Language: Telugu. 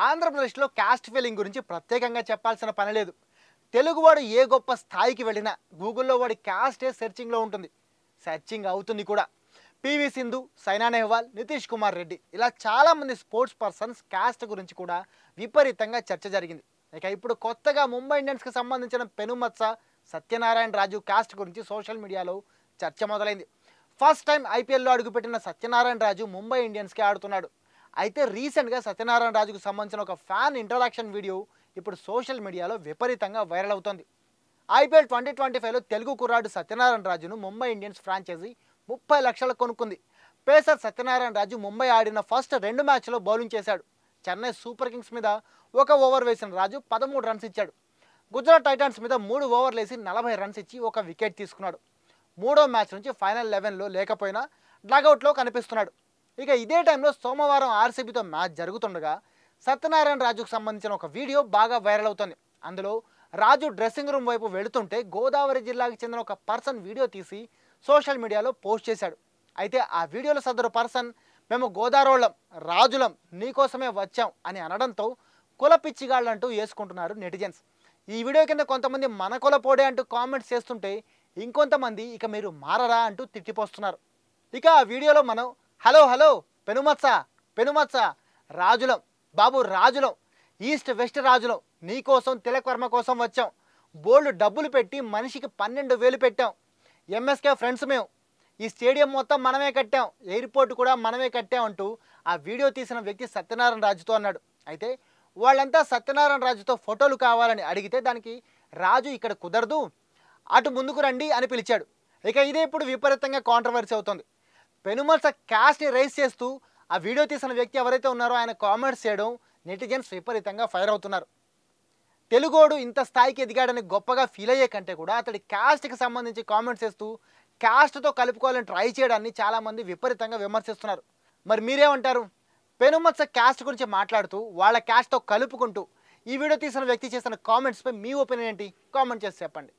ఆంధ్రప్రదేశ్లో క్యాస్ట్ ఫీలింగ్ గురించి ప్రత్యేకంగా చెప్పాల్సిన పని లేదు. తెలుగువాడు ఏ గొప్ప స్థాయికి వెళ్ళినా గూగుల్లో వాడి క్యాస్టే సెర్చింగ్లో ఉంటుంది. సెర్చింగ్ అవుతుంది కూడా. పివి సింధు, సైనా నెహ్వాల్, నితీష్ కుమార్ రెడ్డి ఇలా చాలామంది స్పోర్ట్స్ పర్సన్స్ క్యాస్ట్ గురించి కూడా విపరీతంగా చర్చ జరిగింది. ఇక ఇప్పుడు కొత్తగా ముంబై ఇండియన్స్కి సంబంధించిన పెనుమత్స సత్యనారాయణ రాజు క్యాస్ట్ గురించి సోషల్ మీడియాలో చర్చ మొదలైంది. ఫస్ట్ టైం ఐపీఎల్లో అడుగుపెట్టిన సత్యనారాయణ రాజు ముంబై ఇండియన్స్కి ఆడుతున్నాడు. అయితే రీసెంట్గా సత్యనారాయణ రాజుకు సంబంధించిన ఒక ఫ్యాన్ ఇంటరాక్షన్ వీడియో ఇప్పుడు సోషల్ మీడియాలో విపరీతంగా వైరల్ అవుతోంది. ఐపీఎల్ 2025లో తెలుగు కుర్రాడు సత్యనారాయణ రాజును ముంబై ఇండియన్స్ ఫ్రాంచైజీ 30 లక్షలకు కొనుక్కుంది. పేసర్ సత్యనారాయణ రాజు ముంబై ఆడిన ఫస్ట్ 2 మ్యాచ్లో బౌలింగ్ చేశాడు. చెన్నై సూపర్ కింగ్స్ మీద 1 ఓవర్ వేసిన రాజు 13 రన్స్ ఇచ్చాడు. గుజరాత్ టైటాన్స్ మీద 3 ఓవర్లు వేసి 40 రన్స్ ఇచ్చి 1 వికెట్ తీసుకున్నాడు. 3వ మ్యాచ్ నుంచి ఫైనల్ 11లో లేకపోయినా డగౌట్లో కనిపిస్తున్నాడు. ఇక ఇదే టైంలో సోమవారం ఆర్సీబీతో మ్యాచ్ జరుగుతుండగా సత్యనారాయణ రాజుకు సంబంధించిన ఒక వీడియో బాగా వైరల్ అవుతుంది. అందులో రాజు డ్రెస్సింగ్ రూమ్ వైపు వెళుతుంటే గోదావరి జిల్లాకు చెందిన ఒక పర్సన్ వీడియో తీసి సోషల్ మీడియాలో పోస్ట్ చేశాడు. అయితే ఆ వీడియోలో సదరు పర్సన్ మేము గోదావరోళ్ళం, రాజులం, నీకోసమే వచ్చాం అని అనడంతో కుల పిచ్చిగాళ్ళంటూ వేసుకుంటున్నారు నెటిజన్స్. ఈ వీడియో కింద కొంతమంది మన కుల పోడే అంటూ కామెంట్స్ చేస్తుంటే ఇంకొంతమంది ఇక మీరు మారరా అంటూ తిట్టిపోస్తున్నారు. ఇక ఆ వీడియోలో మనం హలో హలో పెనుమత్స పెనుమత్స రాజులం బాబు రాజులం, ఈస్ట్ వెస్ట్ రాజులం, నీకోసం తిలక్ వర్మ కోసం వచ్చాం, బోల్డ్ డబ్బులు పెట్టి మనిషికి 12,000 పెట్టాం, ఎంఎస్కే ఫ్రెండ్స్ మేము, ఈ స్టేడియం మొత్తం మనమే కట్టాం, ఎయిర్పోర్ట్ కూడా మనమే కట్టాం అంటూ ఆ వీడియో తీసిన వ్యక్తి సత్యనారాయణ రాజుతో అన్నాడు. అయితే వాళ్ళంతా సత్యనారాయణ రాజుతో ఫోటోలు కావాలని అడిగితే దానికి రాజు ఇక్కడ కుదరదు, అటు ముందుకు రండి అని పిలిచాడు. ఇక ఇదే ఇప్పుడు విపరీతంగా కాంట్రవర్సీ అవుతుంది. పెనుమత్స క్యాస్ట్ని రైజ్ చేస్తూ ఆ వీడియో తీసిన వ్యక్తి ఎవరైతే ఉన్నారో ఆయన కామెంట్స్ చేయడం నెటిజన్స్ విపరీతంగా ఫైర్ అవుతున్నారు. తెలుగోడు ఇంత స్థాయికి ఎదిగాడని గొప్పగా ఫీల్ అయ్యే కంటే కూడా అతడి క్యాస్ట్కి సంబంధించి కామెంట్స్ చేస్తూ క్యాస్ట్తో కలుపుకోవాలని ట్రై చేయడాన్ని చాలామంది విపరీతంగా విమర్శిస్తున్నారు. మరి మీరేమంటారు? పెనుమత్స క్యాస్ట్ గురించి మాట్లాడుతూ వాళ్ళ క్యాస్ట్తో కలుపుకుంటూ ఈ వీడియో తీసిన వ్యక్తి చేసిన కామెంట్స్పై మీ ఒపీనియన్ ఏంటి? కామెంట్ చేసి చెప్పండి.